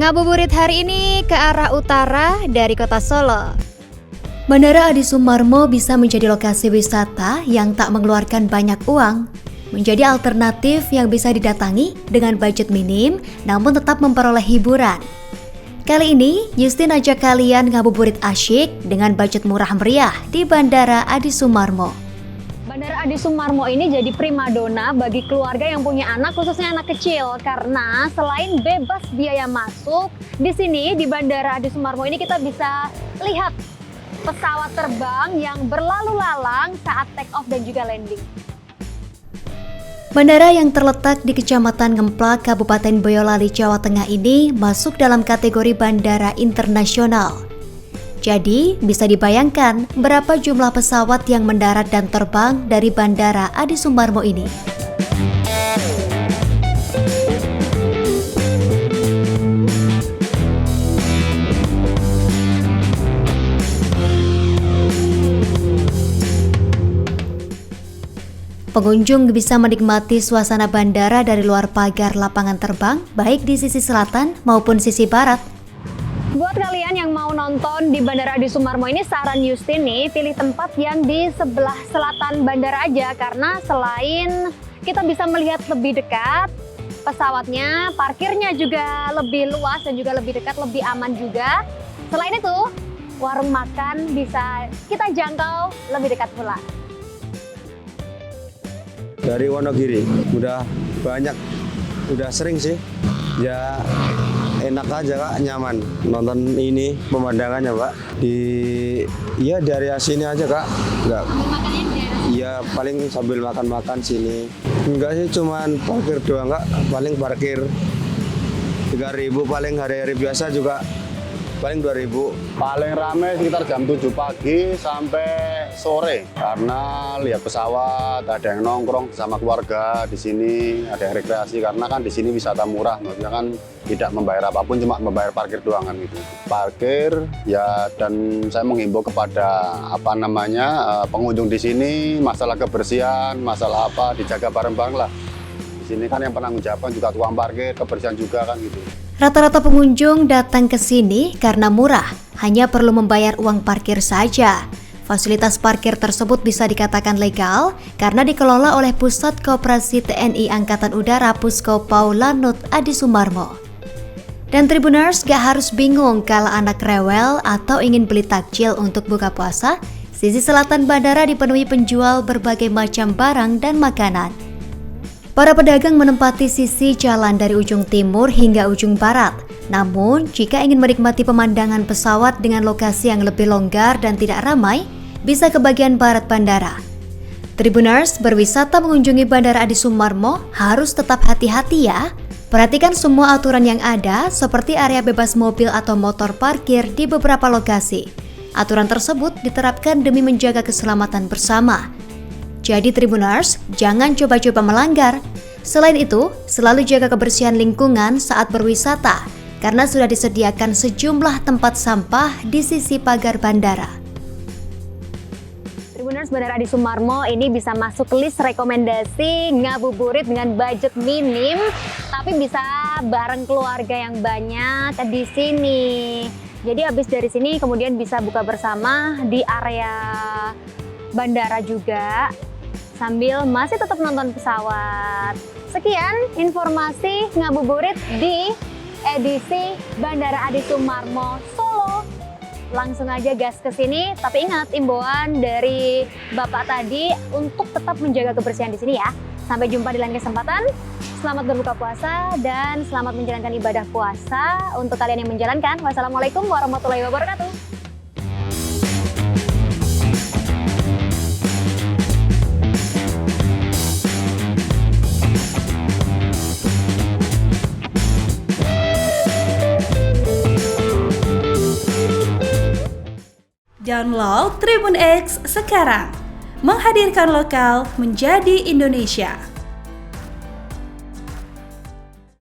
Ngabuburit hari ini ke arah utara dari kota Solo. Bandara Adi Sumarmo bisa menjadi lokasi wisata yang tak mengeluarkan banyak uang, menjadi alternatif yang bisa didatangi dengan budget minim namun tetap memperoleh hiburan. Kali ini, Justin ajak kalian ngabuburit asyik dengan budget murah meriah di Bandara Adi Sumarmo. Bandara Adi Sumarmo ini jadi primadona bagi keluarga yang punya anak, khususnya anak kecil, karena selain bebas biaya masuk, di sini di Bandara Adi Sumarmo ini kita bisa lihat pesawat terbang yang berlalu lalang saat take off dan juga landing. Bandara yang terletak di Kecamatan Ngemplak, Kabupaten Boyolali, Jawa Tengah ini masuk dalam kategori bandara internasional. Jadi, bisa dibayangkan berapa jumlah pesawat yang mendarat dan terbang dari Bandara Adi Sumarmo ini. Pengunjung bisa menikmati suasana bandara dari luar pagar lapangan terbang, baik di sisi selatan maupun sisi barat. Buat kalian yang mau nonton di Bandara Adi Sumarmo ini, saran Justin nih, pilih tempat yang di sebelah selatan bandara aja, karena selain kita bisa melihat lebih dekat pesawatnya, parkirnya juga lebih luas dan juga lebih dekat, lebih aman juga. Selain itu, warung makan bisa kita jangkau lebih dekat pula. Dari Wonogiri, udah banyak, udah sering sih, ya enak aja Kak, nyaman nonton ini pemandangannya Pak. Iya di area sini aja Kak, enggak. Iya paling sambil makan-makan sini. Enggak sih, cuman parkir doang Kak, paling parkir 3.000, paling hari-hari biasa juga paling 2.000. Paling rame sekitar jam 7 pagi sampai sore, karena lihat pesawat, ada yang nongkrong sama keluarga di sini, ada yang rekreasi, karena kan di sini wisata murah, maksudnya kan tidak membayar apapun, cuma membayar parkir doang kan gitu. Parkir ya, dan saya menghimbau kepada pengunjung di sini, masalah kebersihan, masalah apa dijaga bareng-bareng lah. Di sini kan yang penanggung jawab juga tukang parkir, kebersihan juga kan gitu. Rata-rata pengunjung datang ke sini karena murah, hanya perlu membayar uang parkir saja. Fasilitas parkir tersebut bisa dikatakan legal karena dikelola oleh Pusat Koperasi TNI Angkatan Udara Pusko Paulanut Adi Sumarmo. Dan Tribuners gak harus bingung kalau anak rewel atau ingin beli takjil untuk buka puasa, sisi selatan bandara dipenuhi penjual berbagai macam barang dan makanan. Para pedagang menempati sisi jalan dari ujung timur hingga ujung barat. Namun, jika ingin menikmati pemandangan pesawat dengan lokasi yang lebih longgar dan tidak ramai, bisa ke bagian barat bandara. Tribuners, berwisata mengunjungi Bandara Adi Sumarmo harus tetap hati-hati ya. Perhatikan semua aturan yang ada, seperti area bebas mobil atau motor parkir di beberapa lokasi. Aturan tersebut diterapkan demi menjaga keselamatan bersama. Jadi Tribuners, jangan coba-coba melanggar. Selain itu, selalu jaga kebersihan lingkungan saat berwisata, karena sudah disediakan sejumlah tempat sampah di sisi pagar bandara. Tribuners, Bandara Adi Sumarmo ini bisa masuk list rekomendasi ngabuburit dengan budget minim, tapi bisa bareng keluarga yang banyak di sini. Jadi habis dari sini kemudian bisa buka bersama di area bandara juga, sambil masih tetap nonton pesawat. Sekian informasi ngabuburit di edisi Bandara Adi Sumarmo Solo. Langsung aja gas ke sini, tapi ingat imbauan dari Bapak tadi untuk tetap menjaga kebersihan di sini ya. Sampai jumpa di lain kesempatan. Selamat berbuka puasa dan selamat menjalankan ibadah puasa untuk kalian yang menjalankan. Wassalamualaikum warahmatullahi wabarakatuh. Download Tribun X sekarang, menghadirkan lokal menjadi Indonesia.